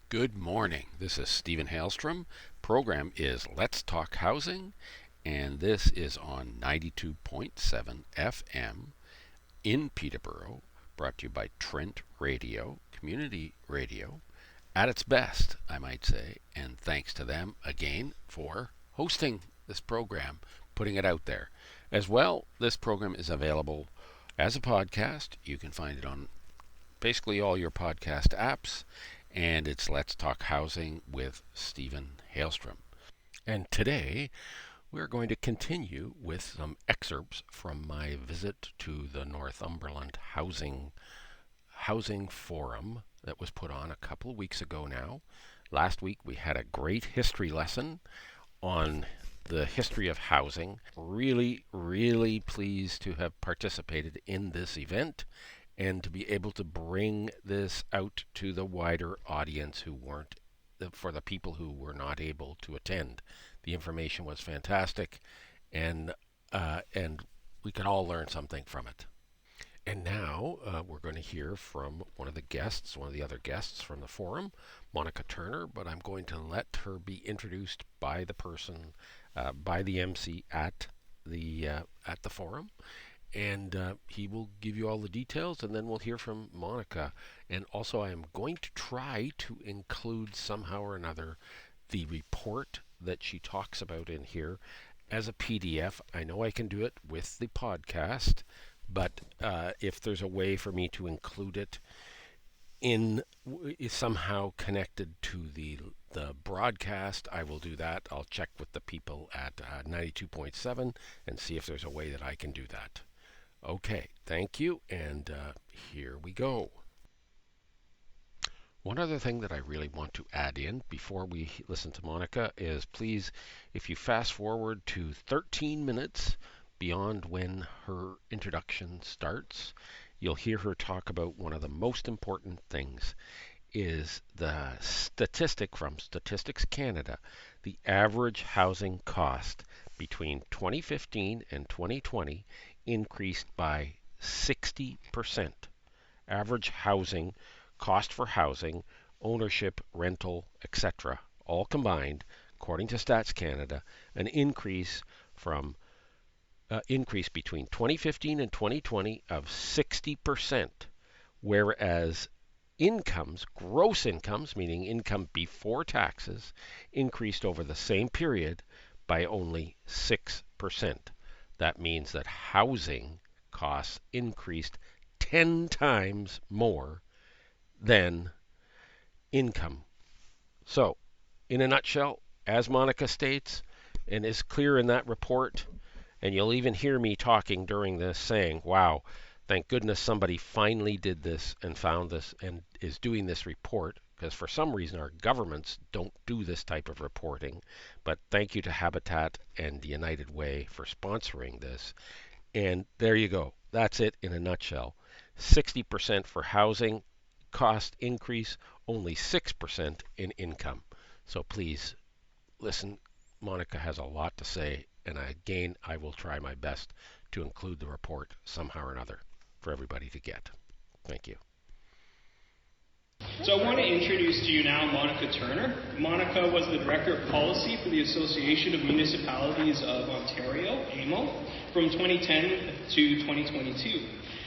Good morning. This is Stephen Haylestrom. Program is Let's Talk Housing, and this is on 92.7 FM in Peterborough, brought to you by Trent Radio, community radio, at its best, I might say, and thanks to them again for hosting this program, putting it out there. As well, this program is available as a podcast. You can find it on basically all your podcast apps, and it's Let's Talk Housing with Stephen Haylestrom. And today we're going to continue with some excerpts from my visit to the Northumberland Housing Forum that was put on a couple of weeks ago now. Last week we had a great history lesson on the history of housing. Really pleased to have participated in this event and to be able to bring this out to the wider audience for the people who were not able to attend. The information was fantastic, and we can all learn something from it. And now we're going to hear from one of the other guests from the forum, Monica Turner, but I'm going to let her be introduced by the person, by the MC at the forum. And he will give you all the details, and then we'll hear from Monica. And also, I am going to try to include somehow or another the report that she talks about in here as a PDF. I know I can do it with the podcast, but if there's a way for me to include it is somehow connected to the broadcast, I will do that. I'll check with the people at 92.7 and see if there's a way that I can do that. Okay, thank you, and here we go. One other thing that I really want to add in before we listen to Monica is, please, if you fast forward to 13 minutes beyond when her introduction starts, you'll hear her talk about one of the most important things is the statistic from Statistics Canada. The average housing cost between 2015 and 2020 increased by 60%. Average housing, cost for housing, ownership, rental, etc., all combined, according to Stats Canada, an increase between 2015 and 2020 of 60%, whereas gross incomes, meaning income before taxes, increased over the same period by only 6%. That means that housing costs increased 10 times more than income. So, in a nutshell, as Monica states, and is clear in that report, and you'll even hear me talking during this saying, wow, thank goodness somebody finally did this and found this and is doing this report, because for some reason our governments don't do this type of reporting. But thank you to Habitat and United Way for sponsoring this. And there you go. That's it in a nutshell. 60% for housing cost increase, only 6% in income. So please listen. Monica has a lot to say, and again, I will try my best to include the report somehow or another for everybody to get. Thank you. So I want to introduce to you now Monica Turner. Monica was the Director of Policy for the Association of Municipalities of Ontario, AMO, from 2010 to 2022.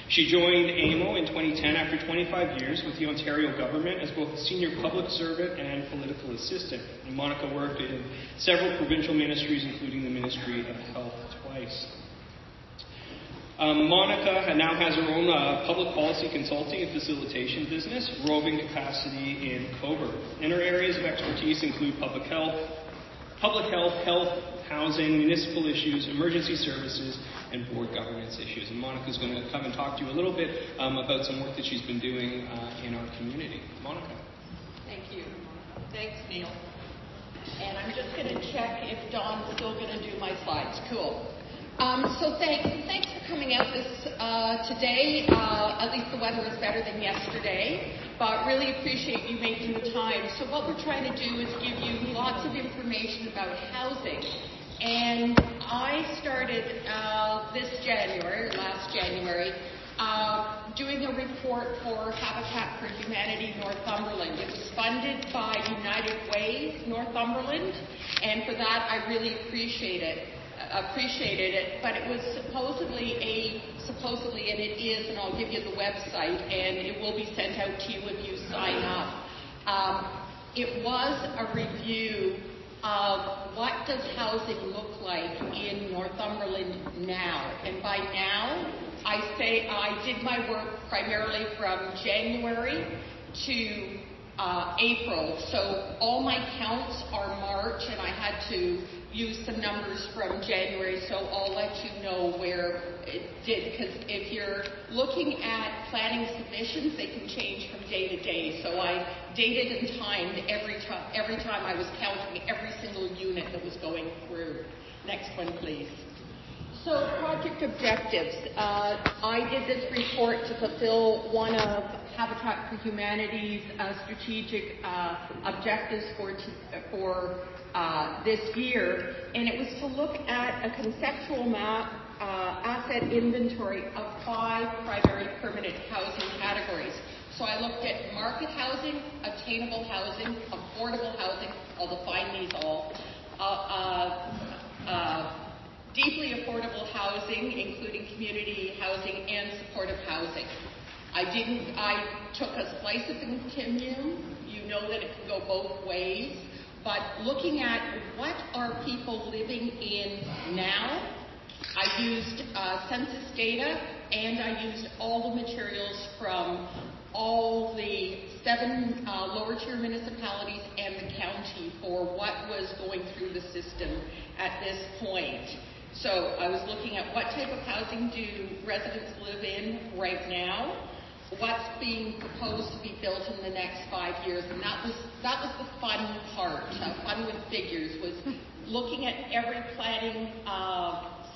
She joined AMO in 2010 after 25 years with the Ontario government as both a senior public servant and political assistant. And Monica worked in several provincial ministries, including the Ministry of Health twice. Monica now has her own public policy consulting and facilitation business, roving capacity in Cobourg. And her areas of expertise include public health, housing, municipal issues, emergency services, and board governance issues. And Monica's going to come and talk to you a little bit about some work that she's been doing in our community. Monica. Thank you. Thanks, Neil. And I'm just going to check if Dawn's still going to do my slides. Cool. So thanks for coming out today. At least the weather is better than yesterday, but really appreciate you making the time. So what we're trying to do is give you lots of information about housing. And I started last January, doing a report for Habitat for Humanity Northumberland. It was funded by United Way Northumberland, and for that I really appreciated it. But it was supposedly, and it is, and I'll give you the website, and it will be sent out to you if you sign up. It was a review of what does housing look like in Northumberland now. And by now, I say I did my work primarily from January to April. So all my counts are March, and I had to use some numbers from January, so I'll let you know where it did, because if you're looking at planning submissions, they can change from day to day. So I dated and timed every time I was counting every single unit that was going through. Next one, please. So project objectives. I did this report to fulfill one of Habitat for Humanity's strategic objectives for this year, and it was to look at a conceptual map, asset inventory of 5 primary permanent housing categories. So I looked at market housing, attainable housing, affordable housing, I'll define these all, deeply affordable housing, including community housing and supportive housing. I took a slice of the continuum. You know that it can go both ways. But looking at what are people living in now, I used census data, and I used all the materials from all the 7 lower tier municipalities and the county for what was going through the system at this point. So I was looking at what type of housing do residents live in right now, what's being proposed to be built in the next 5 years, and that was the fun part. Fun with figures was looking at every planning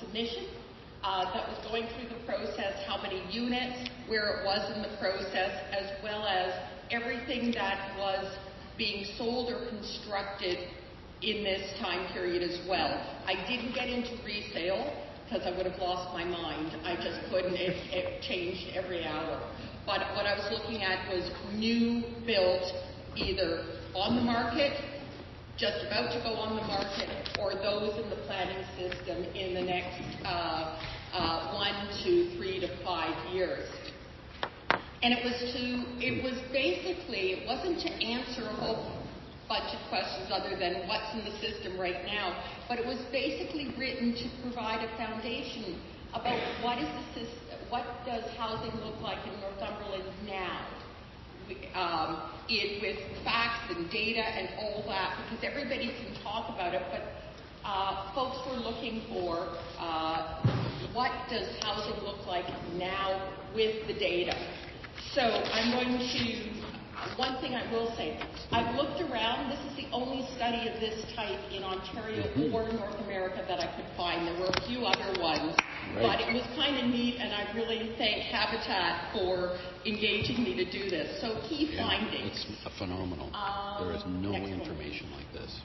submission that was going through the process, how many units, where it was in the process, as well as everything that was being sold or constructed in this time period as well. I didn't get into resale because I would have lost my mind. I just couldn't. It changed every hour. But what I was looking at was new built, either on the market, just about to go on the market, or those in the planning system in the next 1 to 3 to 5 years. And it wasn't to answer a whole bunch of questions other than what's in the system right now, but it was basically written to provide a foundation about what does housing look like in Northumberland now, with facts and data and all that, because everybody can talk about it, but folks were looking for what does housing look like now with the data. So I'm going to, one thing I will say, I've looked around. This is the only study of this type in Ontario or North America that I could find. There were a few other ones, but it was kind of neat, and I really thank Habitat for engaging me to do this. So key findings. It's phenomenal. There is no information like this.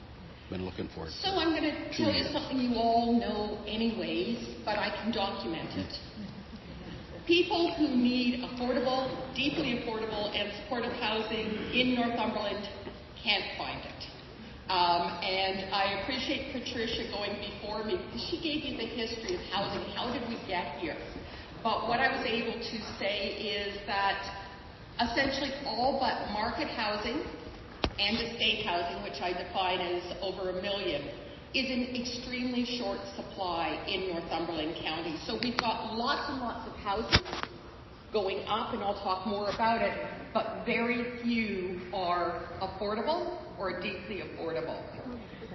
Been looking for it. So I'm going to tell you something you all know anyways, but I can document it. People who need affordable, deeply affordable, and supportive housing in Northumberland can't find it. And I appreciate Patricia going before me, because she gave you the history of housing. How did we get here? But what I was able to say is that essentially all but market housing and estate housing, which I define as over 1 million, is in extremely short supply in Northumberland County. So we've got lots and lots of houses going up, and I'll talk more about it, but very few are affordable or deeply affordable.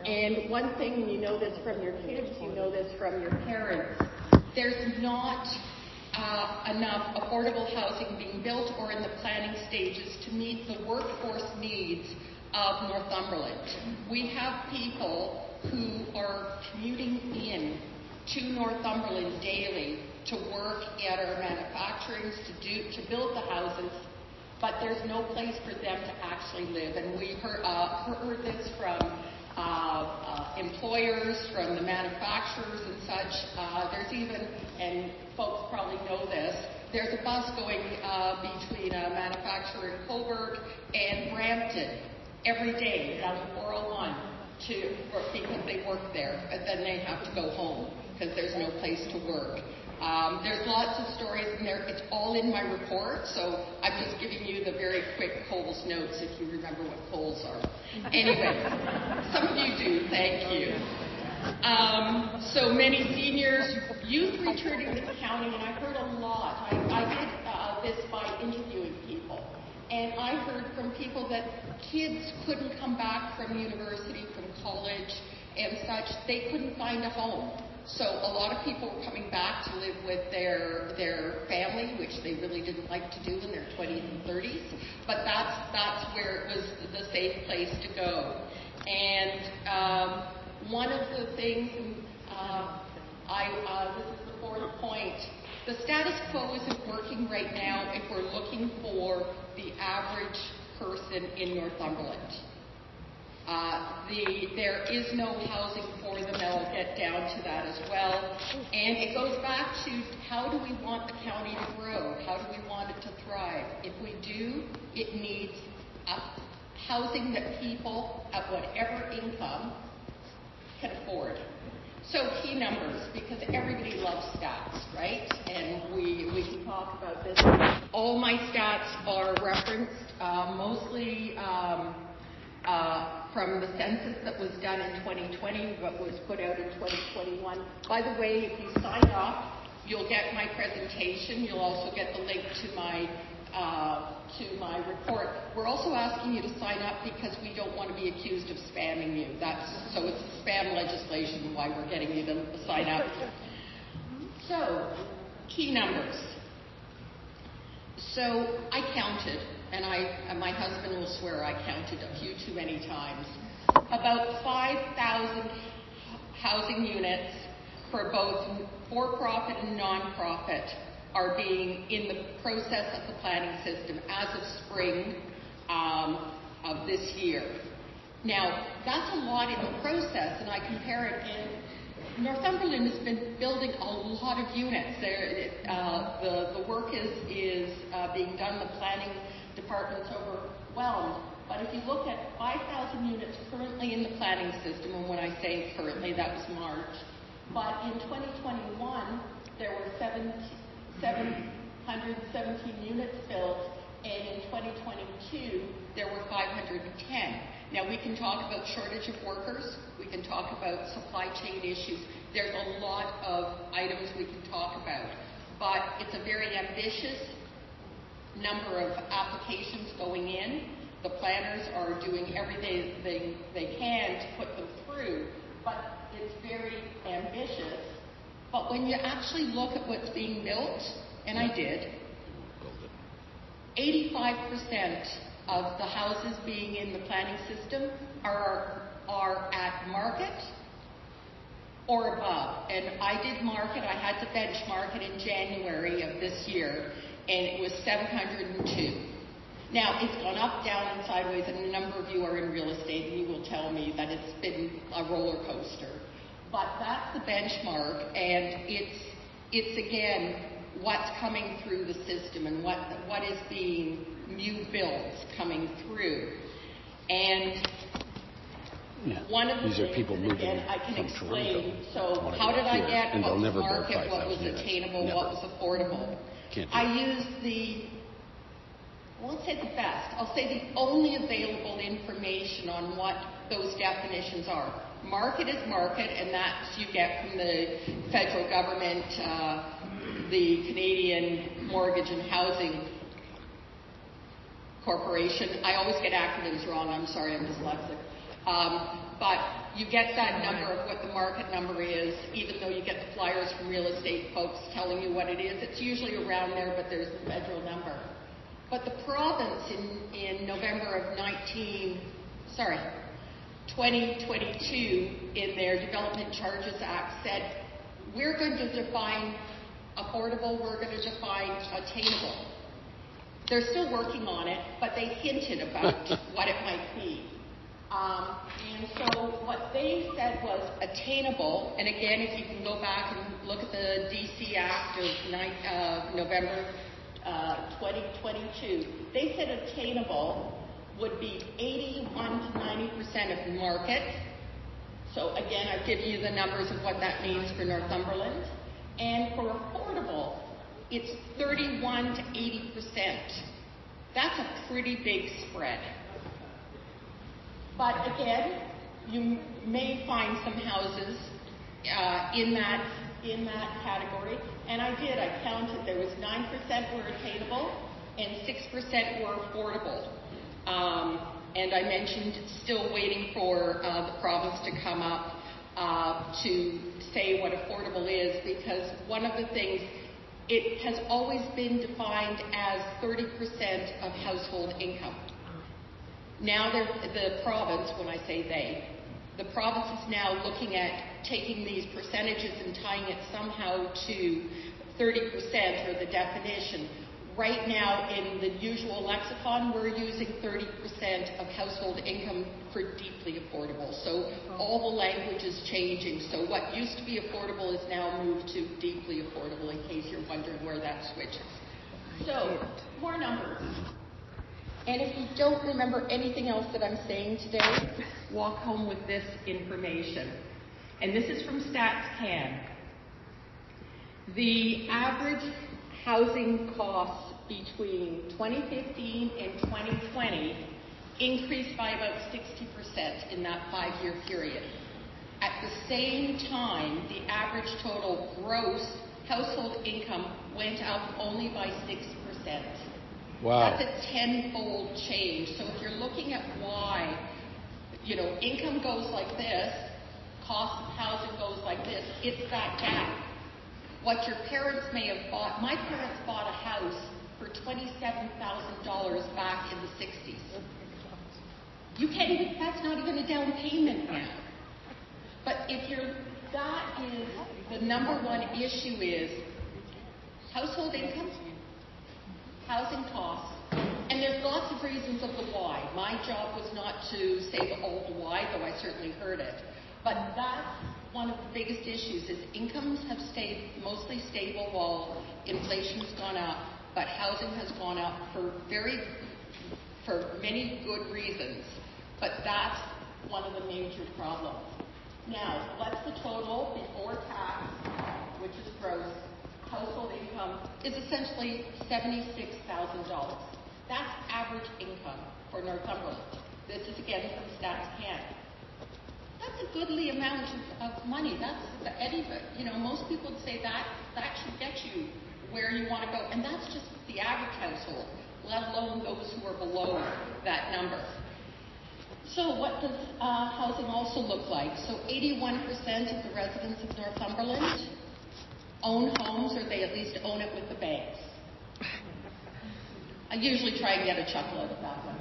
And one thing, you know this from your kids, you know this from your parents, there's not enough affordable housing being built or in the planning stages to meet the workforce needs of Northumberland. We have people who are commuting in to Northumberland daily to work at our manufacturings, to build the houses, but there's no place for them to actually live. And we heard this from employers, from the manufacturers and such. There's even, and folks probably know this, there's a bus going between a manufacturer in Coburg and Brampton every day down the 401 because they work there, and then they have to go home because there's no place to work. There's lots of stories in there. It's all in my report, so I'm just giving you the very quick Coles notes if you remember what Coles are. Anyway, some of you do, thank you. So many seniors, youth returning to the county, and I heard a lot. I did this by interviewing people, and I heard from people that kids couldn't come back from university, from college, and such. They couldn't find a home. So a lot of people were coming back to live with their family, which they really didn't like to do in their 20s and 30s. But that's where it was the safe place to go. And one of the things, this is the fourth point, the status quo isn't working right now if we're looking for the average person in Northumberland. There is no housing for them, and I'll get down to that as well. And it goes back to how do we want the county to grow? How do we want it to thrive? If we do, it needs housing that people at whatever income can afford. So key numbers, because everybody loves stats, right? And we can talk about this. All my stats are referenced, mostly from the census that was done in 2020, but was put out in 2021. By the way, if you sign up, you'll get my presentation. You'll also get the link to my report. We're also asking you to sign up because we don't want to be accused of spamming you. So it's spam legislation why we're getting you to sign up. So, key numbers. So I counted, and my husband will swear I counted a few too many times, about 5,000 housing units for both for-profit and non-profit are being in the process of the planning system as of spring of this year. Now, that's a lot in the process, and I compare it in Northumberland has been building a lot of units. The work is being done. The planning department's overwhelmed. But if you look at 5,000 units currently in the planning system, and when I say currently, that was March. But in 2021, there were 717 units built, and in 2022, there were 510. Now, we can talk about shortage of workers. We can talk about supply chain issues. There's a lot of items we can talk about. But it's a very ambitious number of applications going in. The planners are doing everything they can to put them through. But it's very ambitious. But when you actually look at what's being built, and I did, 85% of the houses being in the planning system are at market or above. And I did market. I had to benchmark it in January of this year, and it was 702. Now, it's gone up, down, and sideways, and a number of you are in real estate, and you will tell me that it's been a roller coaster. But that's the benchmark, and it's again, what's coming through the system and what is being new builds coming through. And one of the these are people moving again, I can from explain. Toronto, So how did I get and what was never market, what was attainable, what was affordable? I used I won't say the best, I'll say the only available information on what those definitions are. Market is market, and that's you get from the federal government, the Canadian Mortgage and Housing Corporation. I always get acronyms wrong, I'm sorry, I'm dyslexic. But you get that number of what the market number is, even though you get the flyers from real estate folks telling you what it is. It's usually around there, but there's the federal number. But the province in November of 2022, in their Development Charges Act, said, we're going to define affordable, we're going to define attainable. They're still working on it, but they hinted about what it might be. And so what they said was attainable, and again, if you can go back and look at the DC Act of November 2022, they said attainable would be 81 to 90% of market. So again, I've given you the numbers of what that means for Northumberland. And for affordable, it's 31 to 80%. That's a pretty big spread. But again, you may find some houses in that category. And I counted. There was 9% were attainable and 6% were affordable. And I mentioned still waiting for the province to come up to say what affordable is, because one of the things, it has always been defined as 30% of household income. Now the province, when I say they, the province is now looking at taking these percentages and tying it somehow to 30% or the definition. Right now, in the usual lexicon, we're using 30% of household income for deeply affordable. So all the language is changing. So what used to be affordable is now moved to deeply affordable, in case you're wondering where that switches. So, more numbers. And if you don't remember anything else that I'm saying today, walk home with this information. And this is from StatsCan. The average housing costs between 2015 and 2020 increased by about 60% in that 5-year period. At the same time, the average total gross household income went up only by 6%. Wow. That's a tenfold change. So if you're looking at why, income goes like this, cost of housing goes like this, it's that gap. What your parents may have bought, my parents bought a house for $27,000 back in the 60s. You can't even, that's not even a down payment now. But that is, the number one issue is household income, housing costs, and there's lots of reasons of the why. My job was not to say all the why, though I certainly heard it. But that's one of the biggest issues, is incomes have stayed mostly stable while inflation's gone up, but housing has gone up for many good reasons. But that's one of the major problems. Now, what's the total before tax, which is gross, household income, is essentially $76,000. That's average income for Northumberland. This is again from StatsCan. That's a goodly amount of money. Most people would say that should get you where you want to go. And that's just the average household, let alone those who are below that number. So what does housing also look like? So 81% of the residents of Northumberland own homes, or they at least own it with the banks. I usually try and get a chuckle out of that one.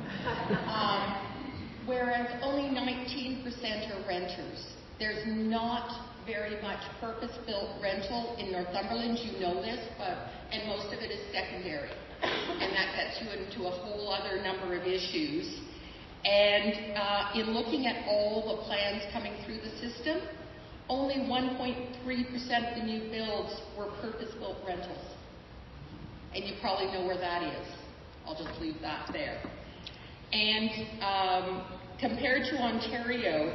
Whereas only 19% are renters. There's not very much purpose-built rental in Northumberland, you know this, and most of it is secondary. And that gets you into a whole other number of issues. And in looking at all the plans coming through the system, only 1.3% of the new builds were purpose-built rentals. And you probably know where that is. I'll just leave that there. And compared to Ontario,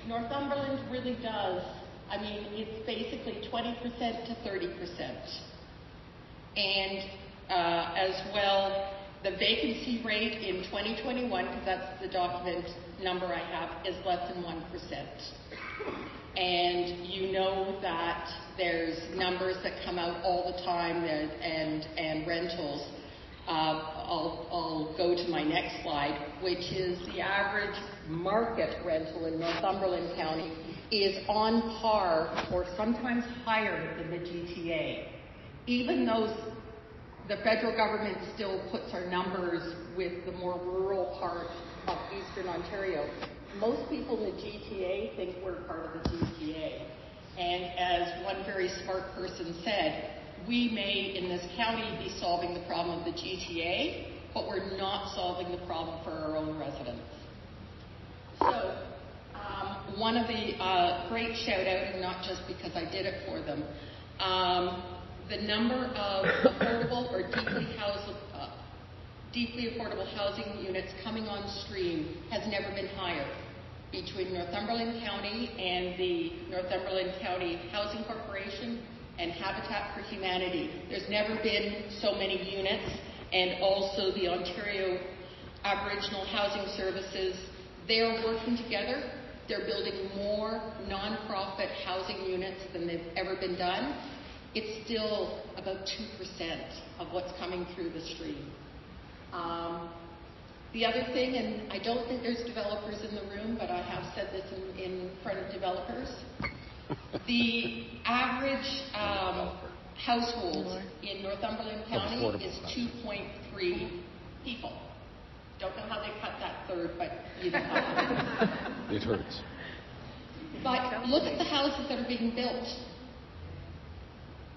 Northumberland really does, it's basically 20% to 30%. And as well, the vacancy rate in 2021, because that's the document number I have, is less than 1%. And you know that there's numbers that come out all the time and rentals. I'll go to my next slide, which is the average market rental in Northumberland County is on par or sometimes higher than the GTA. Even though the federal government still puts our numbers with the more rural part of Eastern Ontario, most people in the GTA think we're part of the GTA. And as one very smart person said, we may, in this county, be solving the problem of the GTA, but we're not solving the problem for our own residents. So one of the great shout out, and not just because I did it for them, the number of affordable or deeply affordable housing units coming on stream has never been higher between Northumberland County and the Northumberland County Housing Corporation and Habitat for Humanity. There's never been so many units, and also the Ontario Aboriginal Housing Services. They're working together. They're building more non-profit housing units than they've ever been done. It's still about 2% of what's coming through the stream. The other thing, and I don't think there's developers in the room, but I have said this in front of developers, the average household in Northumberland County is 2.3 people. Don't know how they cut that third, but you know how. It hurts. But look at the houses that are being built.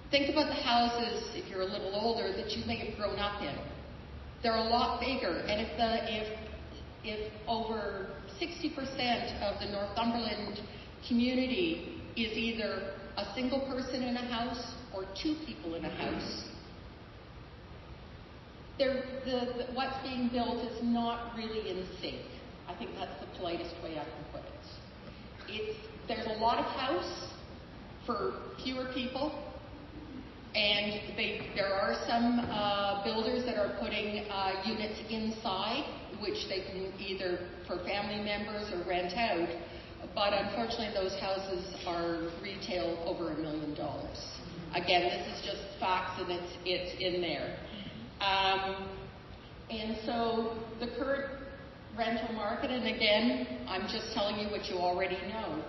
Think about the houses, if you're a little older, that you may have grown up in. They're a lot bigger, and if over 60% of the Northumberland community is either a single person in a house or two people in a house, what's being built is not really in sync. I think that's the politest way I can put it. There's a lot of house for fewer people, and there are some builders that are putting units inside, which they can either for family members or rent out. But unfortunately, those houses are retail over $1 million. Again, this is just facts, and it's in there. And so the current rental market, and again, I'm just telling you what you already know,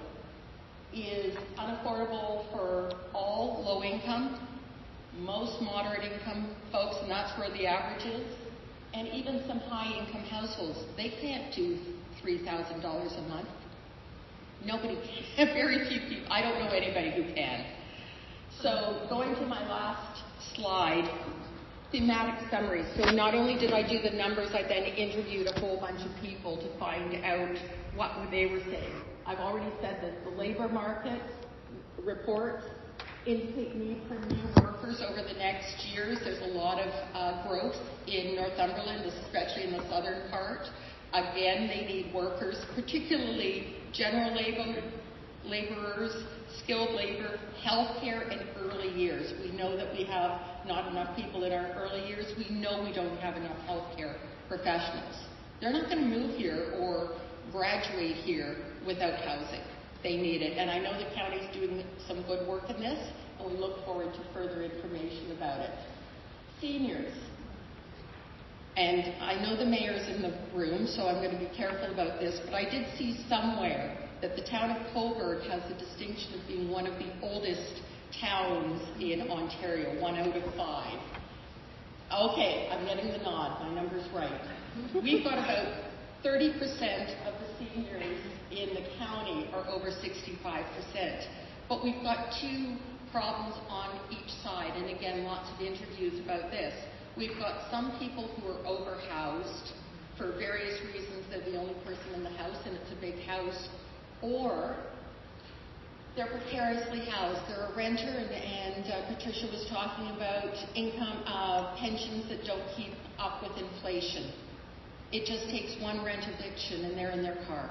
is unaffordable for all low income, most moderate income folks, and that's where the average is, and even some high income households. They can't do $3,000 a month. Nobody can. Very few people. I don't know anybody who can. So going to my last slide, thematic summary. So not only did I do the numbers, I then interviewed a whole bunch of people to find out what they were saying. I've already said that the labor market reports indicate need for new workers over the next years. There's a lot of growth in Northumberland, especially in the southern part. Again, they need workers, particularly general laborers, skilled labor, healthcare, and early years. We know that we have not enough people in our early years. We know we don't have enough healthcare professionals. They're not going to move here or graduate here without housing. They need it. And I know the county's doing some good work in this, and we look forward to further information about it. Seniors. And I know the mayor's in the room, so I'm going to be careful about this, but I did see somewhere that the town of Cobourg has the distinction of being one of the oldest towns in Ontario, 1 out of 5. Okay, I'm getting the nod. My number's right. We've got about 30% of the seniors in the county are over 65%. But we've got two problems on each side, and again, lots of interviews about this. We've got some people who are overhoused for various reasons. They're the only person in the house, and it's a big house, or they're precariously housed. They're a renter, and Patricia was talking about income pensions that don't keep up with inflation. It just takes one rent eviction, and they're in their car.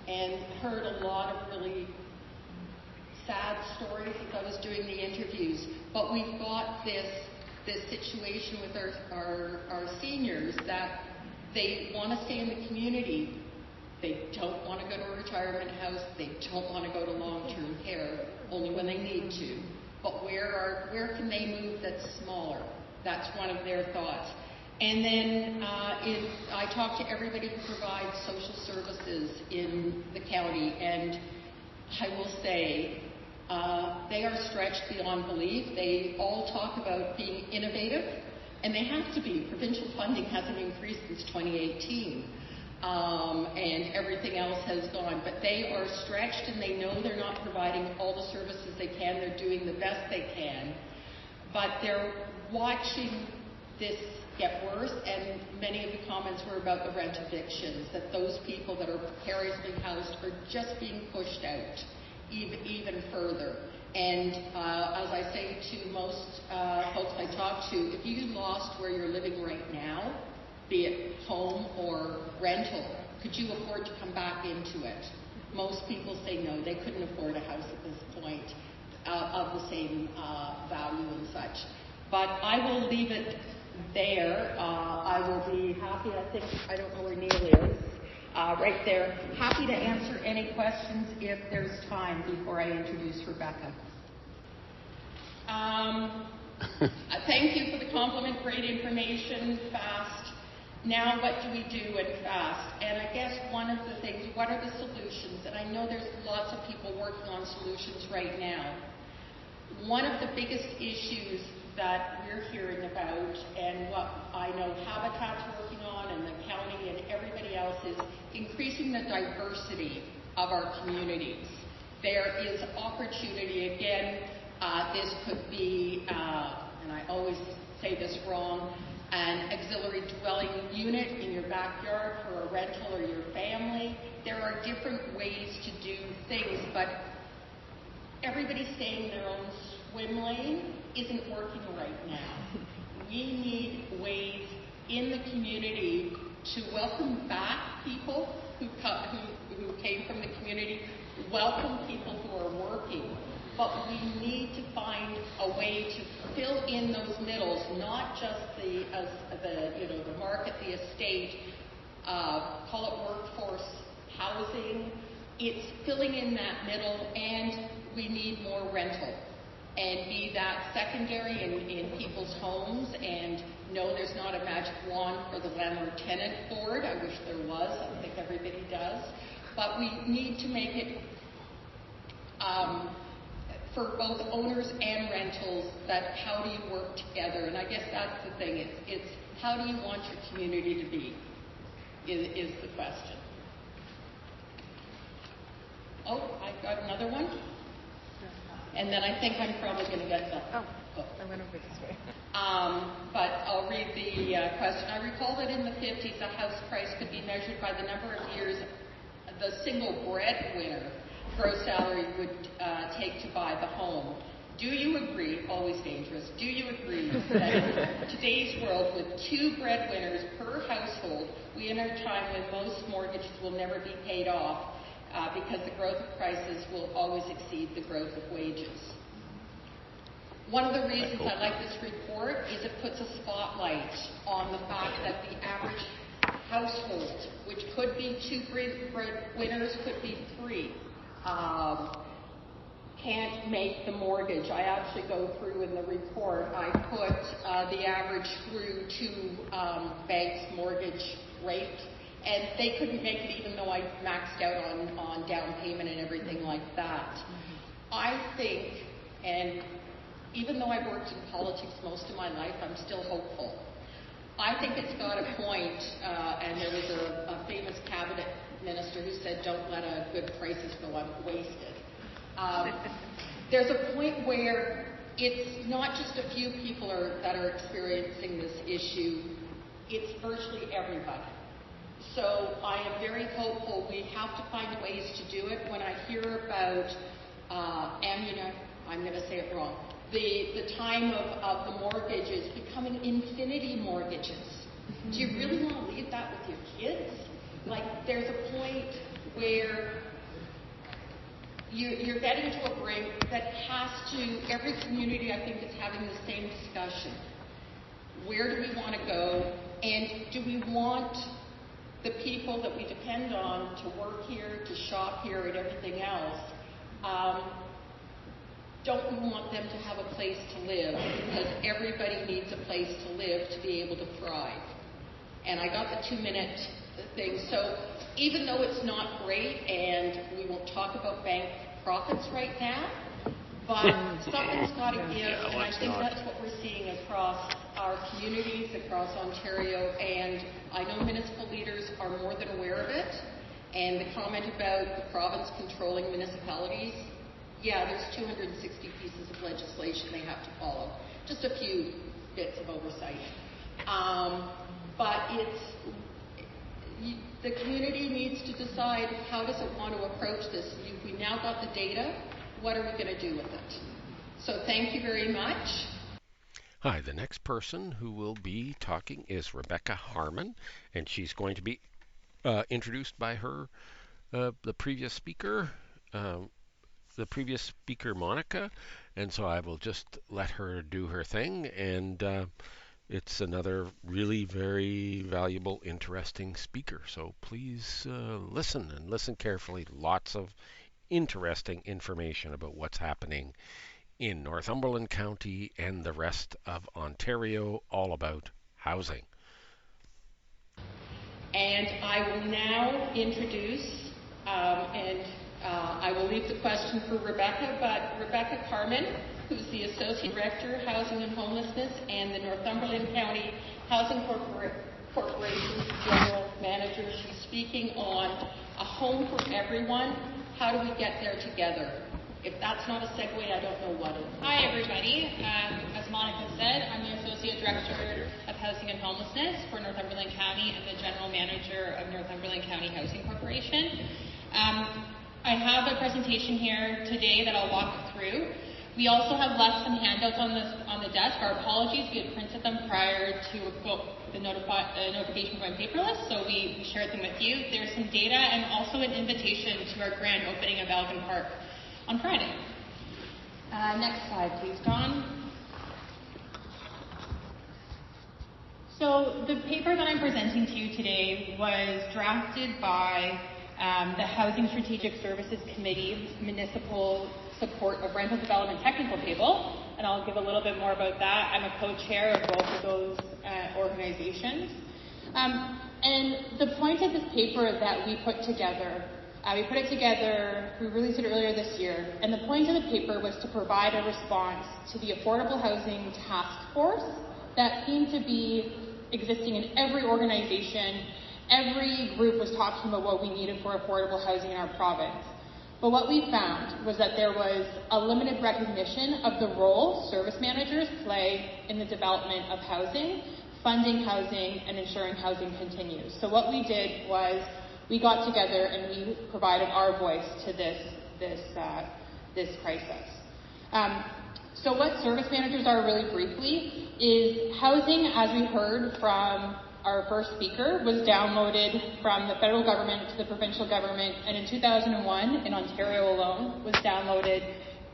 And heard a lot of really sad stories as I was doing the interviews. But we've got this situation with our seniors that they want to stay in the community. They don't want to go to a retirement house. They don't want to go to long-term care, only when they need to. But where can they move that's smaller? That's one of their thoughts. And then I talked to everybody who provides social services in the county, and I will say they are stretched beyond belief. They all talk about being innovative, and they have to be. Provincial funding hasn't increased since 2018, and everything else has gone. But they are stretched, and they know they're not providing all the services they can. They're doing the best they can, but they're watching this get worse, and many of the comments were about the rent evictions, that those people that are prepared precariously housed are just being pushed out even further. And as I say to most folks I talk to, if you lost where you're living right now, be it home or rental, could you afford to come back into it? Most people say no, they couldn't afford a house at this point of the same value and such. But I will leave it there. I will be happy, I don't know where Neil is, right there. Happy to answer any questions if there's time before I introduce Rebecca. Thank you for the compliment, great information, fast. Now what do we do and fast? And I guess one of the things, what are the solutions? And I know there's lots of people working on solutions right now. One of the biggest issues that we're hearing about, and what I know Habitat's working on, and the county and everybody else, is increasing the diversity of our communities. There is opportunity. Again, this could be, and I always say this wrong, an auxiliary dwelling unit in your backyard for a rental or your family. There are different ways to do things, but everybody staying in their own swim lane isn't working right now. We need ways in the community to welcome back people who came from the community, welcome people who are working, but we need to find a way to fill in those middles, not just the market, the estate, call it workforce housing. It's filling in that middle, and we need more rental. And be that secondary in people's homes, and no, there's not a magic wand for the landlord-tenant board. I wish there was. I think everybody does. But we need to make it for both owners and rentals, that how do you work together? And I guess that's the thing. It's how do you want your community to be is the question. Oh, I got another one. And then I think I'm probably going to get that. I went over this way. But I'll read the question. I recall that in the 50s, a house price could be measured by the number of years the single breadwinner gross salary would take to buy the home. Do you agree, always dangerous, do you agree that in today's world with 2 breadwinners per household, we enter a time when most mortgages will never be paid off because the growth of prices will always exceed the growth of wages? One of the reasons I like this report is it puts a spotlight on the fact that the average household, which could be 2 breadwinners, could be 3, can't make the mortgage. I actually go through in the report, I put the average through 2 banks' mortgage rate, and they couldn't make it even though I maxed out on down payment and everything like that. I think, and even though I've worked in politics most of my life, I'm still hopeful. I think it's got a point, and there was a famous cabinet minister who said, don't let good prices go wasted. There's a point where it's not just a few people that are experiencing this issue, it's virtually everybody. So I am very hopeful. We have to find ways to do it. When I hear about, I'm going to say it wrong, the time of the mortgages becoming infinity mortgages. Do you really want to leave that with your kids? Like, there's a point where you're getting to a brink that every community, I think, is having the same discussion. Where do we want to go? And do we want the people that we depend on to work here, to shop here, and everything else? Don't we want them to have a place to live? Because everybody needs a place to live to be able to thrive. And I got the 2-minute thing. So even though it's not great, and we won't talk about bank profits right now, but something's got to give, and I think that's what we're seeing across our communities, across Ontario, and I know municipal leaders are more than aware of it. And the comment about the province controlling municipalities, yeah, there's 260 pieces of legislation they have to follow. Just a few bits of oversight. But the community needs to decide how does it want to approach this. We now got the data. What are we going to do with it? So thank you very much. Hi, the next person who will be talking is Rebecca Harmon, and she's going to be introduced by the previous speaker, Monica, and so I will just let her do her thing, and it's another really very valuable, interesting speaker. So please listen and listen carefully. Lots of interesting information about what's happening in Northumberland County and the rest of Ontario, all about housing. And I will now introduce, I will leave the question for Rebecca, but Rebecca Carmen, who's the Associate Director, Housing and Homelessness, and the Northumberland County Housing Corporation's General Manager. She's speaking on a home for everyone. How do we get there together? If that's not a segue, I don't know what is. Hi, everybody. As Monica said, I'm the Associate Director of Housing and Homelessness for Northumberland County and the General Manager of Northumberland County Housing Corporation. I have a presentation here today that I'll walk through. We also have left some handouts on the desk. Our apologies, we had printed them prior to the notification going paperless, so we shared them with you. There's some data and also an invitation to our grand opening of Elgin Park on Friday. Next slide, please, Dawn. So the paper that I'm presenting to you today was drafted by the Housing Strategic Services Committee Municipal Support of Rental Development Technical Table, and I'll give a little bit more about that. I'm a co-chair of both of those organizations. And the point of this paper is that we put it together, we released it earlier this year, and the point of the paper was to provide a response to the Affordable Housing Task Force that seemed to be existing in every organization. Every group was talking about what we needed for affordable housing in our province. But what we found was that there was a limited recognition of the role service managers play in the development of housing, funding housing, and ensuring housing continues. So what we did was we got together and we provided our voice to this crisis. So what service managers are, really briefly, is housing, as we heard from our first speaker, was downloaded from the federal government to the provincial government, and in 2001, in Ontario alone, was downloaded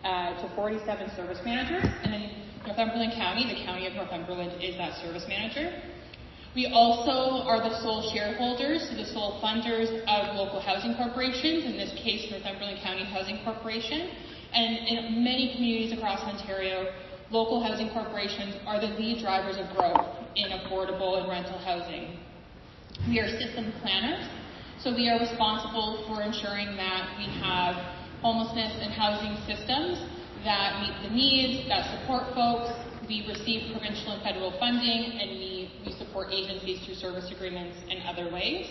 to 47 service managers, and in Northumberland County, the County of Northumberland is that service manager. We also are the sole shareholders, the sole funders of local housing corporations, in this case, Northumberland County Housing Corporation, and in many communities across Ontario, local housing corporations are the lead drivers of growth in affordable and rental housing. We are system planners, so we are responsible for ensuring that we have homelessness and housing systems that meet the needs, that support folks. We receive provincial and federal funding, and we support agencies through service agreements and other ways.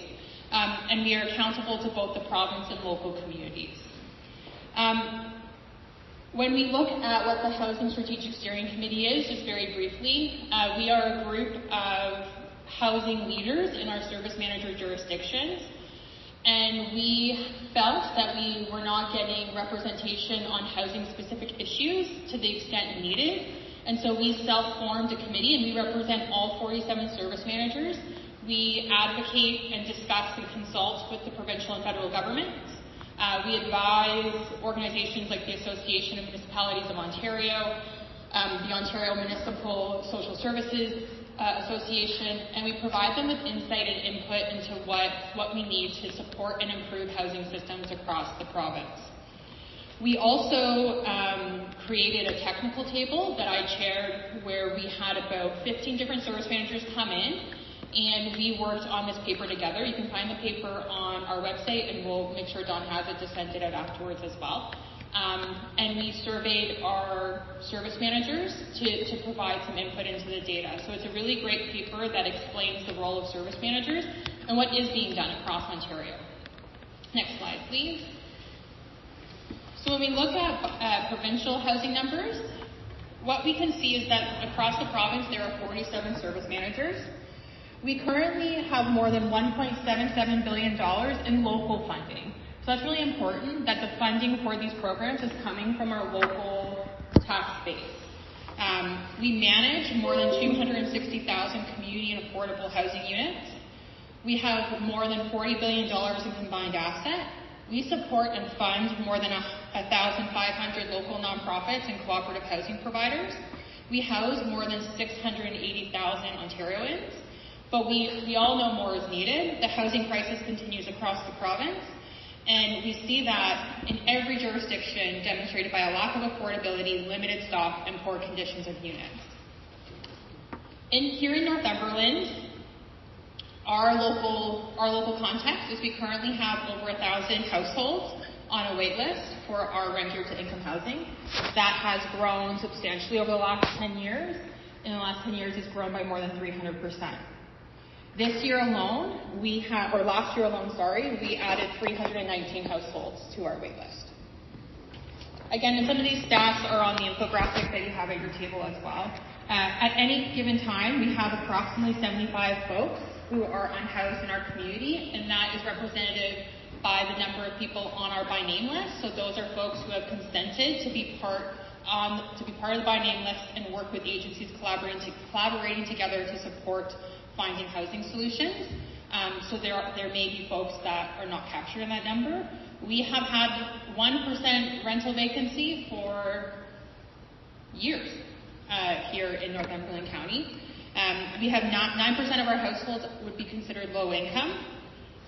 And we are accountable to both the province and local communities. When we look at what the Housing Strategic Steering Committee is, just very briefly, we are a group of housing leaders in our service manager jurisdictions, and we felt that we were not getting representation on housing-specific issues to the extent needed, and so we self-formed a committee, and we represent all 47 service managers. We advocate and discuss and consult with the provincial and federal governments. We advise organizations like the Association of Municipalities of Ontario, the Ontario Municipal Social Services Association, and we provide them with insight and input into what we need to support and improve housing systems across the province. We also created a technical table that I chaired where we had about 15 different service managers come in, and we worked on this paper together. You can find the paper on our website, and we'll make sure Don has it to send it out afterwards as well. And we surveyed our service managers to provide some input into the data. So it's a really great paper that explains the role of service managers and what is being done across Ontario. Next slide, please. So when we look at provincial housing numbers, what we can see is that across the province there are 47 service managers. We currently have more than $1.77 billion in local funding. So that's really important that the funding for these programs is coming from our local tax base. We manage more than 260,000 community and affordable housing units. We have more than $40 billion in combined asset. We support and fund more than 1,500 local nonprofits and cooperative housing providers. We house more than 680,000 Ontarians. But we all know more is needed. The housing crisis continues across the province. And we see that in every jurisdiction demonstrated by a lack of affordability, limited stock, and poor conditions of units. Here in Northumberland, our local context is we currently have over 1,000 households on a wait list for our renter to income housing. That has grown substantially over the last 10 years. In the last 10 years, it's grown by more than 300%. Last year alone, we added 319 households to our wait list. Again, and some of these stats are on the infographic that you have at your table as well. At any given time, we have approximately 75 folks who are unhoused in our community, and that is representative by the number of people on our by name list. So those are folks who have consented to be part of the by name list and work with agencies collaborating together to support finding housing solutions. So there may be folks that are not captured in that number. We have had 1% rental vacancy for years here in Northumberland County. We have 9% of our households would be considered low income.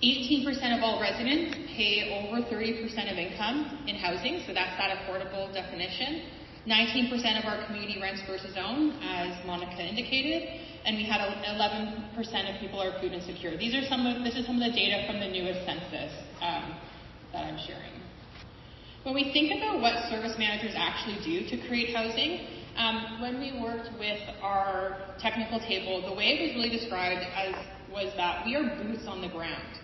18% of all residents pay over 30% of income in housing, so that's that affordable definition. 19% of our community rents versus own, as Monica indicated, and we had 11% of people are food insecure. This is some of the data from the newest census that I'm sharing. When we think about what service managers actually do to create housing, when we worked with our technical table, the way it was really described was that we are boots on the ground.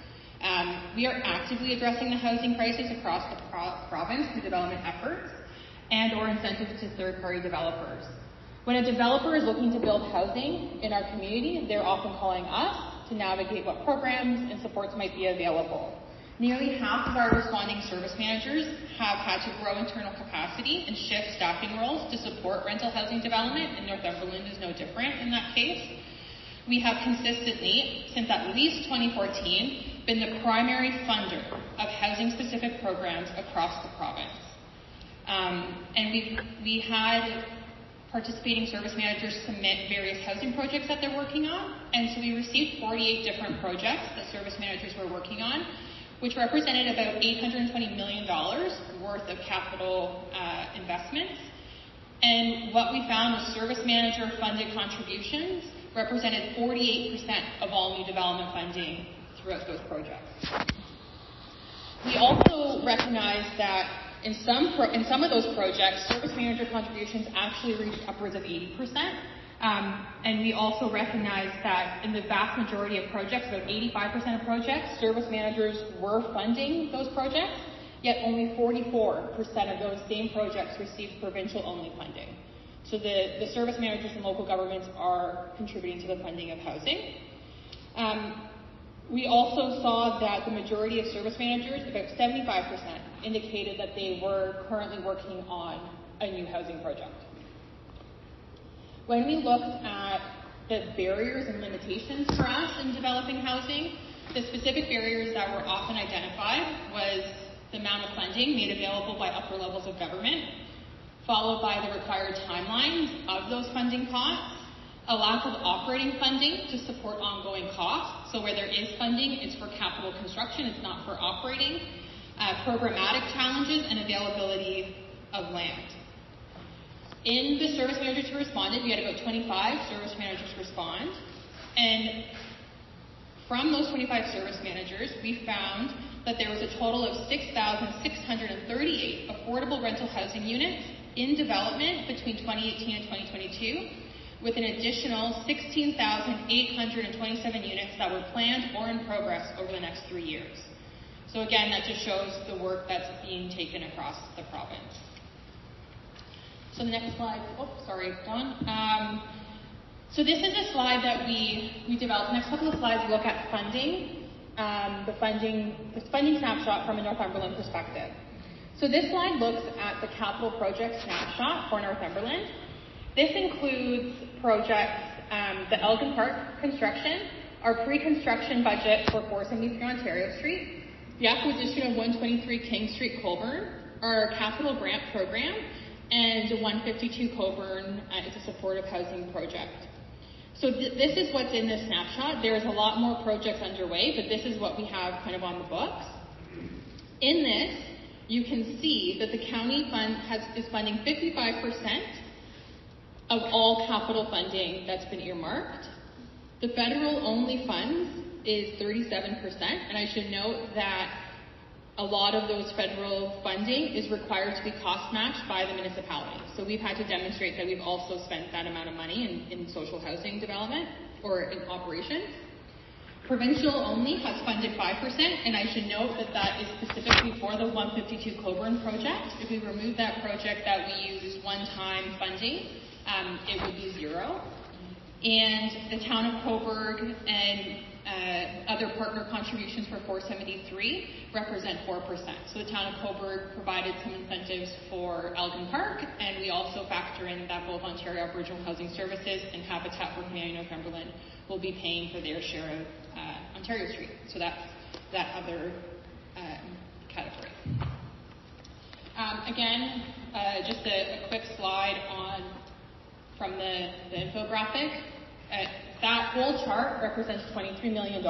We are actively addressing the housing crisis across the province through development efforts and or incentives to third-party developers. When a developer is looking to build housing in our community, they're often calling us to navigate what programs and supports might be available. Nearly half of our responding service managers have had to grow internal capacity and shift staffing roles to support rental housing development, and Northumberland is no different in that case. We have consistently, since at least 2014, been the primary funder of housing-specific programs across the province. And we had participating service managers submit various housing projects that they're working on, and so we received 48 different projects that service managers were working on, which represented about $820 million worth of capital investments. And what we found was service manager funded contributions represented 48% of all new development funding throughout those projects. We also recognized that in some of those projects, service manager contributions actually reached upwards of 80%. And we also recognize that in the vast majority of projects, about 85% of projects, service managers were funding those projects, yet only 44% of those same projects received provincial-only funding. So the service managers and local governments are contributing to the funding of housing. We also saw that the majority of service managers, about 75%, indicated that they were currently working on a new housing project. When we looked at the barriers and limitations for us in developing housing, the specific barriers that were often identified was the amount of funding made available by upper levels of government, followed by the required timelines of those funding costs, a lack of operating funding to support ongoing costs. So where there is funding, it's for capital construction, it's not for operating, programmatic challenges, and availability of land. In the service managers who responded, we had about 25 service managers respond. And from those 25 service managers, we found that there was a total of 6,638 affordable rental housing units in development between 2018 and 2022, with an additional 16,827 units that were planned or in progress over the next 3 years. So again, that just shows the work that's being taken across the province. So the next slide, Don. So this is a slide that we developed. The next couple of slides look at funding, the funding snapshot from a Northumberland perspective. So this slide looks at the capital project snapshot for Northumberland. This includes projects, the Elgin Park construction, our pre-construction budget for 473 Ontario Street, the acquisition of 123 King Street, Colborne, our capital grant program, and 152 Colborne is a supportive housing project. So this is what's in this snapshot. There's a lot more projects underway, but this is what we have kind of on the books. In this, you can see that the county is funding 55% of all capital funding that's been earmarked. The federal only funds is 37%, and I should note that a lot of those federal funding is required to be cost matched by the municipality. So we've had to demonstrate that we've also spent that amount of money in social housing development or in operations. Provincial only has funded 5%, and I should note that that is specifically for the 152 Colborne project. If we remove that project that we use one-time funding, it would be zero. And the town of Cobourg and other partner contributions for 473 represent 4%. So the town of Cobourg provided some incentives for Elgin Park, and we also factor in that both Ontario Aboriginal Housing Services and Habitat for Humanity Northumberland will be paying for their share of Ontario Street. So that's that other category. Again, just a quick slide from the infographic. That whole chart represents $23 million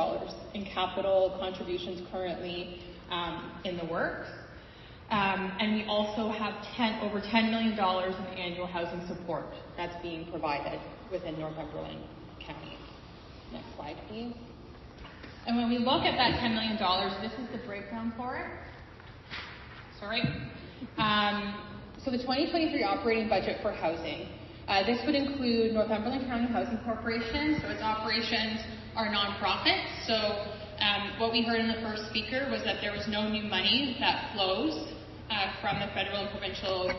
in capital contributions currently in the works. And we also have over $10 million in annual housing support that's being provided within Northumberland County. Next slide, please. And when we look at that $10 million, this is the breakdown for it. Sorry. So the 2023 operating budget for housing. This would include Northumberland County Housing Corporation, so its operations are nonprofit. So what we heard in the first speaker was that there was no new money that flows from the federal and provincial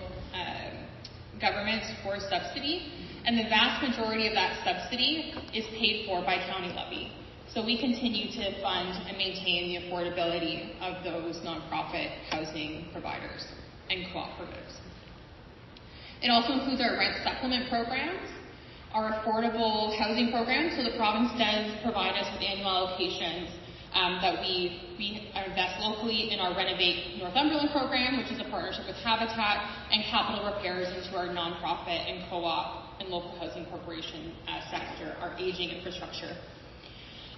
governments for subsidy, and the vast majority of that subsidy is paid for by county levy. So we continue to fund and maintain the affordability of those nonprofit housing providers and cooperatives. It also includes our rent supplement programs, our affordable housing programs. So the province does provide us with annual allocations that we invest locally in our Renovate Northumberland program, which is a partnership with Habitat, and capital repairs into our nonprofit and co-op and local housing corporation sector, our aging infrastructure.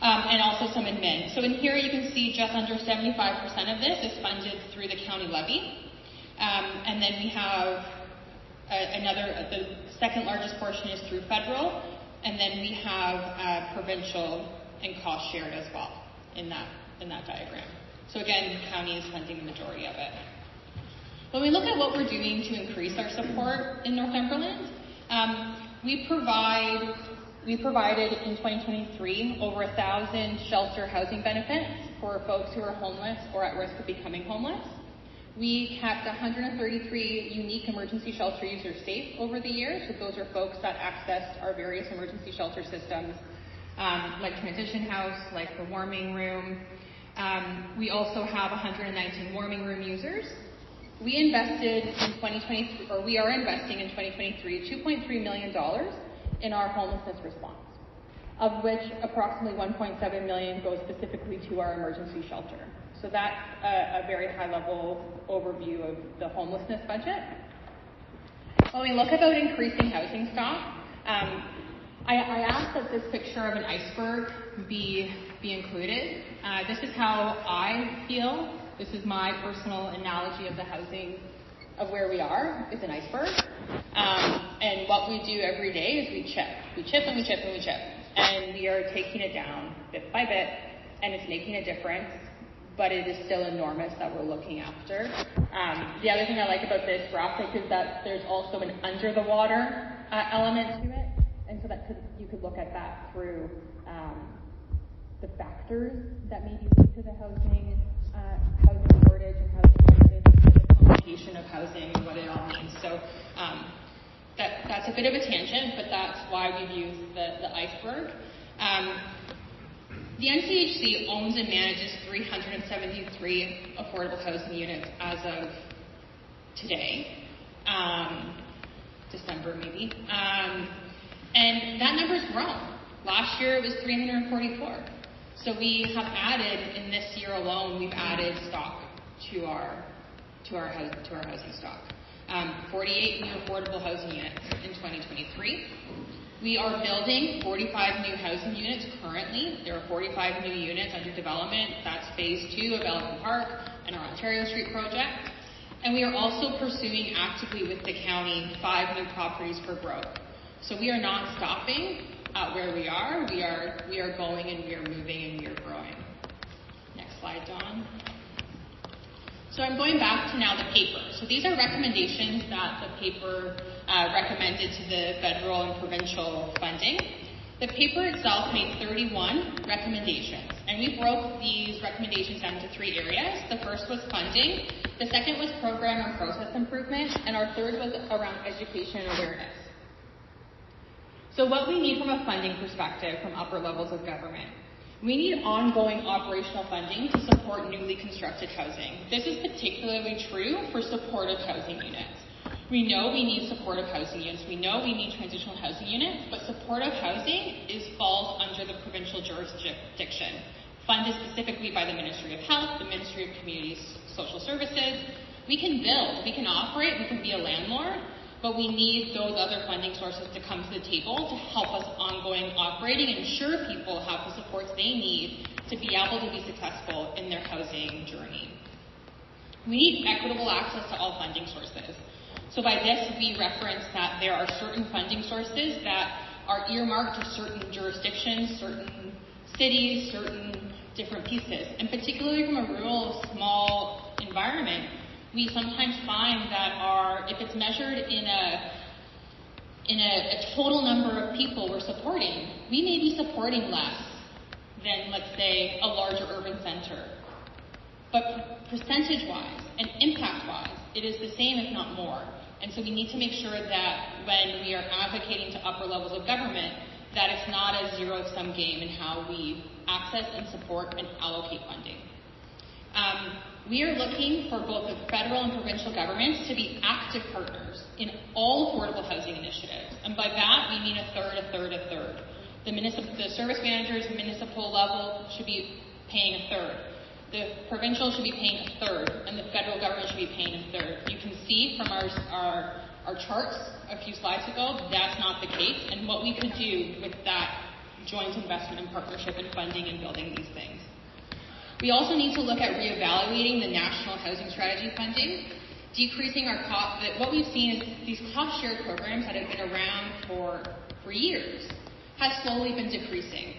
And also some admin. So in here you can see just under 75% of this is funded through the county levy. And then we have the second largest portion is through federal, and then we have provincial and cost shared as well in that diagram. So again, the county is funding the majority of it. When we look at what we're doing to increase our support in Northumberland, we provided in 2023 over 1,000 shelter housing benefits for folks who are homeless or at risk of becoming homeless. We kept 133 unique emergency shelter users safe over the years. So those are folks that accessed our various emergency shelter systems, like Transition House, like the warming room. We also have 119 warming room users. We invested in 2023, or we are investing in 2023, $2.3 million in our homelessness response, of which approximately $1.7 million goes specifically to our emergency shelter. So that's a very high-level overview of the homelessness budget. When we look about increasing housing stock, I asked that this picture of an iceberg be included. This is how I feel. This is my personal analogy of the housing of where we are, is an iceberg. And what we do every day is we chip. We chip and we chip and we chip. And we are taking it down bit by bit, and it's making a difference, but it is still enormous that we're looking after. The other thing I like about this graphic is that there's also an under the water element to it, and so you could look at that through the factors that maybe lead to the housing shortage and housing crisis, the complication of housing and what it all means. So that's a bit of a tangent, but that's why we've used the iceberg. The NCHC owns and manages 373 affordable housing units as of today, December maybe, and that number's grown. Last year it was 344. So we have added, in this year alone, we've added stock to our housing stock. 48 new affordable housing units in 2023. We are building 45 new housing units currently. There are 45 new units under development. That's phase 2 of Elephant Park and our Ontario Street project. And we are also pursuing actively with the county 5 new properties for growth. So we are not stopping at where we are. We are going and we are moving and we are growing. Next slide, Dawn. So I'm going back to now the paper. So these are recommendations that the paper recommended to the federal and provincial funding. The paper itself made 31 recommendations, and we broke these recommendations down into 3 areas. The first was funding, the second was program and process improvement, and our third was around education and awareness. So what we need from a funding perspective from upper levels of government. We need ongoing operational funding to support newly constructed housing. This is particularly true for supportive housing units. We know we need supportive housing units. We know we need transitional housing units, but supportive housing falls under the provincial jurisdiction, funded specifically by the Ministry of Health, the Ministry of Community Social Services. We can build, we can operate, we can be a landlord, but we need those other funding sources to come to the table to help us ongoing operating and ensure people have the supports they need to be able to be successful in their housing journey. We need equitable access to all funding sources. So by this, we reference that there are certain funding sources that are earmarked to certain jurisdictions, certain cities, certain different pieces. And particularly from a rural, small environment, we sometimes find that if it's measured in a total number of people we're supporting, we may be supporting less than, let's say, a larger urban center. But percentage-wise and impact-wise, it is the same, if not more. And so we need to make sure that when we are advocating to upper levels of government, that it's not a zero-sum game in how we access and support and allocate funding. We are looking for both the federal and provincial governments to be active partners in all affordable housing initiatives. And by that, we mean a third. The service managers at municipal level should be paying a third. The provincial should be paying a third, and the federal government should be paying a third. You can see from our charts a few slides ago, that's not the case, and what we could do with that joint investment and partnership and funding and building these things. We also need to look at reevaluating the national housing strategy funding, decreasing our cost. What we've seen is these cost share programs that have been around for years have slowly been decreasing.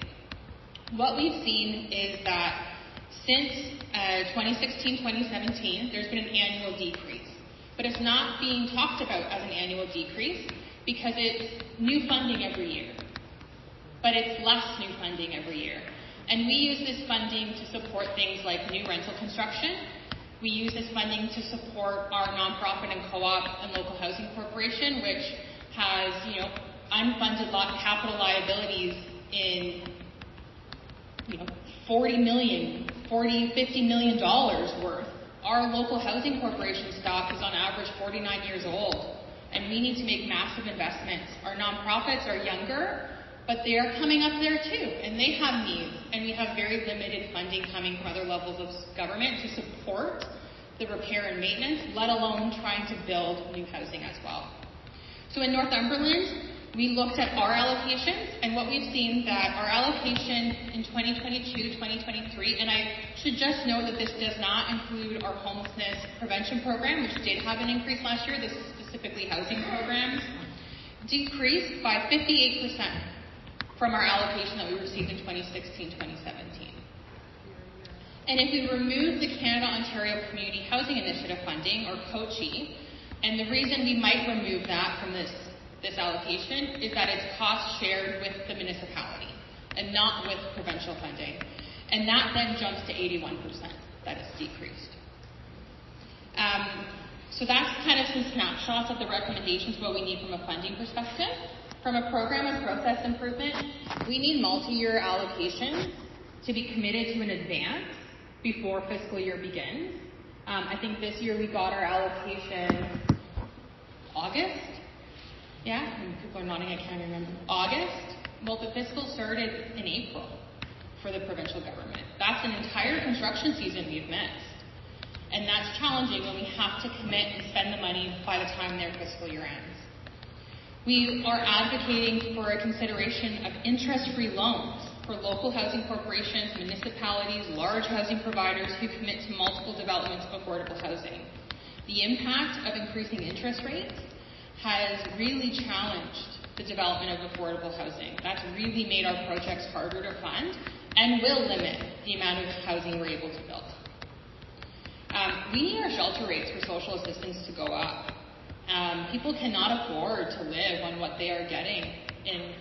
What we've seen is that since 2016-2017, there's been an annual decrease. But it's not being talked about as an annual decrease because it's new funding every year. But it's less new funding every year. And we use this funding to support things like new rental construction. We use this funding to support our nonprofit and co-op and local housing corporation, which has, unfunded capital liabilities in, $50 million worth. Our local housing corporation stock is on average 49 years old, and we need to make massive investments. Our nonprofits are younger, but they are coming up there too, and they have needs, and we have very limited funding coming from other levels of government to support the repair and maintenance, let alone trying to build new housing as well. So in Northumberland, we looked at our allocations, and what we've seen that our allocation in 2022-2023, and I should just note that this does not include our homelessness prevention program, which did have an increase last year. This is specifically housing programs, decreased by 58% from our allocation that we received in 2016-2017. And if we remove the Canada-Ontario Community Housing Initiative funding, or COCHI, and the reason we might remove that from this allocation is that it's cost shared with the municipality and not with provincial funding. And that then jumps to 81% that is decreased. So that's kind of some snapshots of the recommendations, what we need from a funding perspective. From a program and process improvement, we need multi-year allocations to be committed to in advance before fiscal year begins. I think this year we got our allocation August. Yeah, people are nodding, I can't remember. August? Well, the fiscal started in April for the provincial government. That's an entire construction season we've missed. And that's challenging when we have to commit and spend the money by the time their fiscal year ends. We are advocating for a consideration of interest-free loans for local housing corporations, municipalities, large housing providers who commit to multiple developments of affordable housing. The impact of increasing interest rates has really challenged the development of affordable housing. That's really made our projects harder to fund and will limit the amount of housing we're able to build. We need our shelter rates for social assistance to go up. People cannot afford to live on what they are getting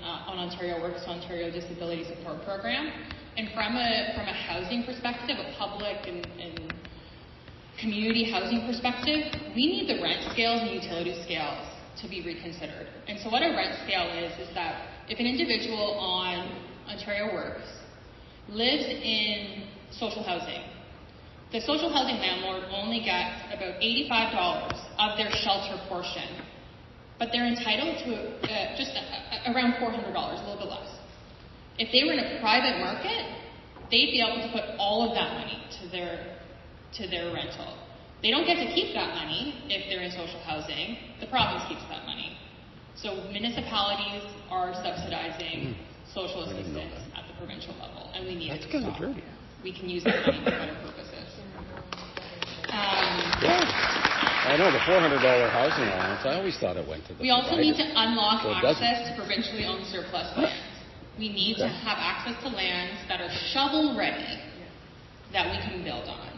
on Ontario Works, Ontario Disability Support Program. And from a housing perspective, a public and community housing perspective, we need the rent scales and utility scales to be reconsidered. And so what a rent scale is that if an individual on Ontario Works lives in social housing, the social housing landlord only gets about $85 of their shelter portion, but they're entitled to just around $400, a little bit less. If they were in a private market, they'd be able to put all of that money to their rental. They don't get to keep that money if they're in social housing. The province keeps that money. So municipalities are subsidizing social assistance at the provincial level, and we need it to stop. Dirty. We can use that money for better purposes. I know the $400 housing allowance, I always thought it went to the We also need to unlock so access to provincially owned surplus lands. We need to have access to lands that are shovel ready that we can build on.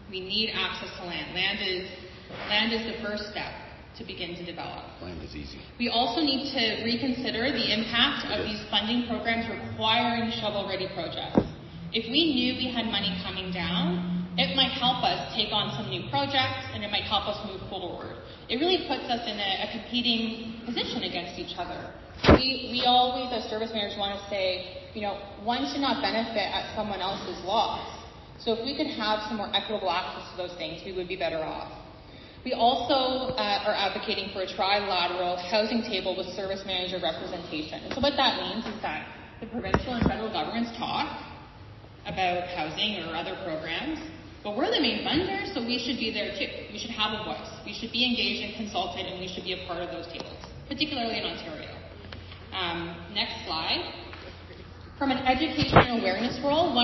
We need access to land. Land is the first step to begin to develop. Land is easy. We also need to reconsider the impact of these funding programs requiring shovel-ready projects. If we knew we had money coming down, it might help us take on some new projects, and it might help us move forward. It really puts us in a competing position against each other. We always, as service managers, want to say, one should not benefit at someone else's loss. So if we could have some more equitable access to those things, we would be better off. We also are advocating for a trilateral housing table with service manager representation. And so what that means is that the provincial and federal governments talk about housing or other programs, but we're the main funders, so we should be there too. We should have a voice. We should be engaged and consulted, and we should be a part of those tables, particularly in Ontario. Next slide. From an education and awareness role,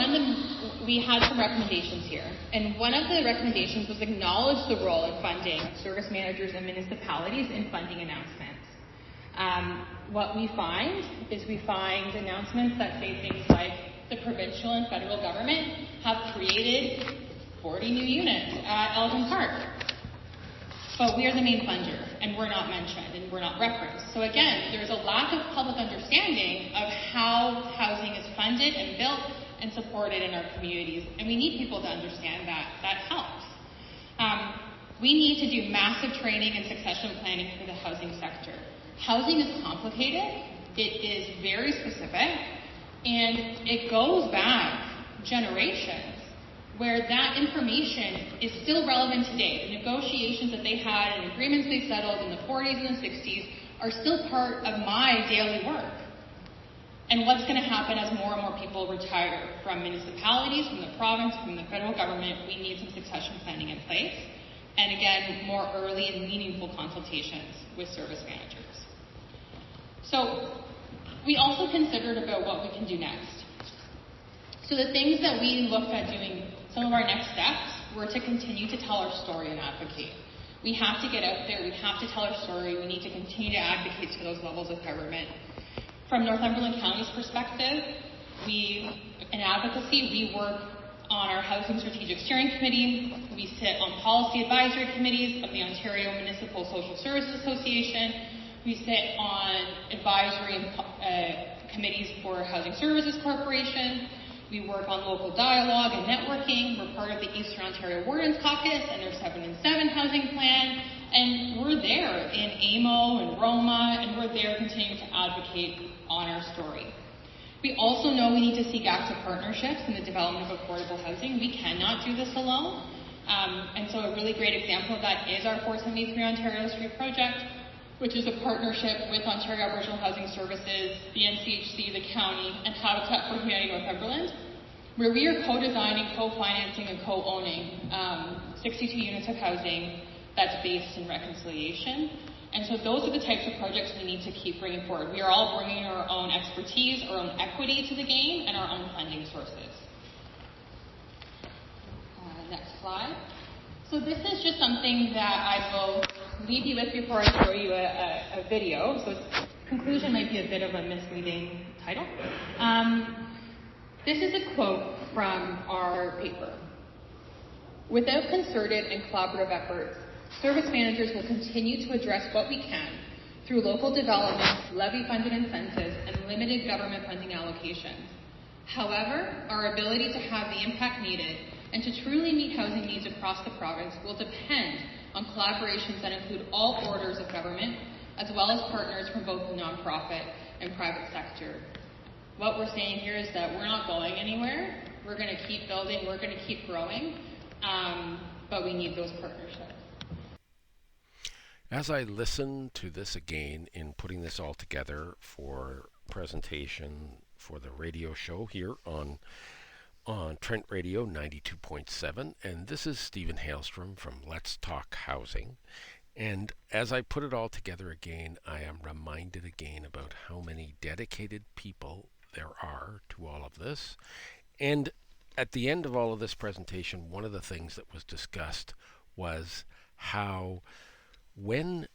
we had some recommendations here. And one of the recommendations was acknowledge the role in funding service managers and municipalities in funding announcements. What we find is announcements that say things like the provincial and federal government have created 40 new units at Elgin Park. But we are the main funder, and we're not mentioned, and we're not referenced. So again, there's a lack of public understanding of how housing is funded and built and supported in our communities, and we need people to understand that. That helps. We need to do massive training and succession planning for the housing sector. Housing is complicated, it is very specific, and it goes back generations where that information is still relevant today. The negotiations that they had and agreements they settled in the 40s and the 60s are still part of my daily work. And what's going to happen as more and more people retire from municipalities, from the province, from the federal government, we need some succession planning in place. And again, more early and meaningful consultations with service managers. So we also considered about what we can do next. So the things that we looked at doing, some of our next steps were to continue to tell our story and advocate. We have to get out there, we have to tell our story, we need to continue to advocate to those levels of government. From Northumberland County's perspective, in advocacy, we work on our Housing Strategic Steering Committee, we sit on policy advisory committees of the Ontario Municipal Social Services Association, we sit on advisory committees for Housing Services Corporation. We work on local dialogue and networking. We're part of the Eastern Ontario Wardens Caucus and their 7 and 7 housing plan. And we're there in AMO and Roma, and we're there continuing to advocate on our story. We also know we need to seek active partnerships in the development of affordable housing. We cannot do this alone. And so a really great example of that is our 473 Ontario Street project, which is a partnership with Ontario Aboriginal Housing Services, the NCHC, the county, and Habitat for Humanity Northumberland, where we are co-designing, co-financing, and co-owning 62 units of housing that's based in reconciliation. And so those are the types of projects we need to keep bringing forward. We are all bringing our own expertise, our own equity to the game, and our own funding sources. Next slide. So this is just something that I will leave you with before I show you a video. So conclusion might be a bit of a misleading title. This is a quote from our paper. Without concerted and collaborative efforts, service managers will continue to address what we can through local development, levy-funded incentives, and limited government funding allocations. However, our ability to have the impact needed and to truly meet housing needs across the province will depend on collaborations that include all orders of government, as well as partners from both the nonprofit and private sector. What we're saying here is that we're not going anywhere. We're going to keep building, we're going to keep growing, but we need those partnerships. As I listen to this again in putting this all together for presentation for the radio show here on Trent Radio 92.7, and this is Stephen Haylestrom from Let's Talk Housing. And as I put it all together again, I am reminded again about how many dedicated people there are to all of this. And at the end of all of this presentation, one of the things that was discussed was how when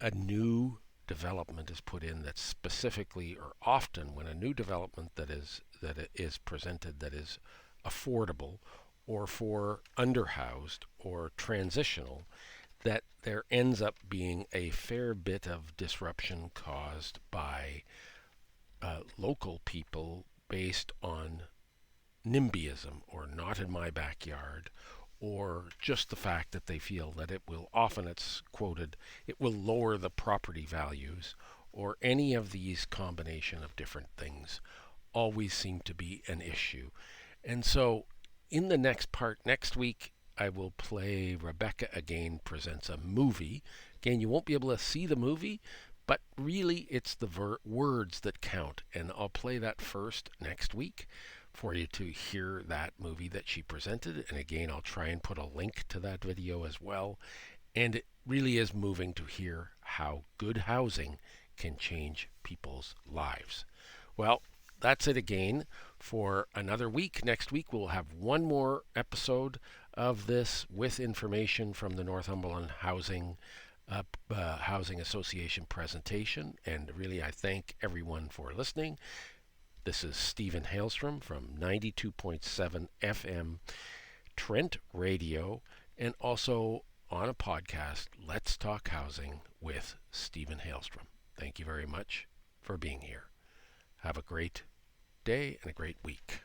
a new development is put in that specifically, or often when a new development that is presented that is affordable or for underhoused or transitional, that there ends up being a fair bit of disruption caused by local people based on NIMBYism, or not in my backyard, or just the fact that they feel that it will, often it's quoted, it will lower the property values, or any of these combination of different things always seem to be an issue. And so in the next part, next week, I will play Rebecca Again Presents a Movie. Again, you won't be able to see the movie, but really it's the words that count. And I'll play that first next week for you to hear that movie that she presented. And again, I'll try and put a link to that video as well. And it really is moving to hear how good housing can change people's lives. Well, that's it again for another week. Next week we'll have one more episode of this with information from the Northumberland Housing Association presentation. And really, I thank everyone for listening. This is Stephen Haylestrom from 92.7 FM Trent Radio, and also on a podcast, Let's Talk Housing with Stephen Haylestrom. Thank you very much for being here. Have a great day and a great week.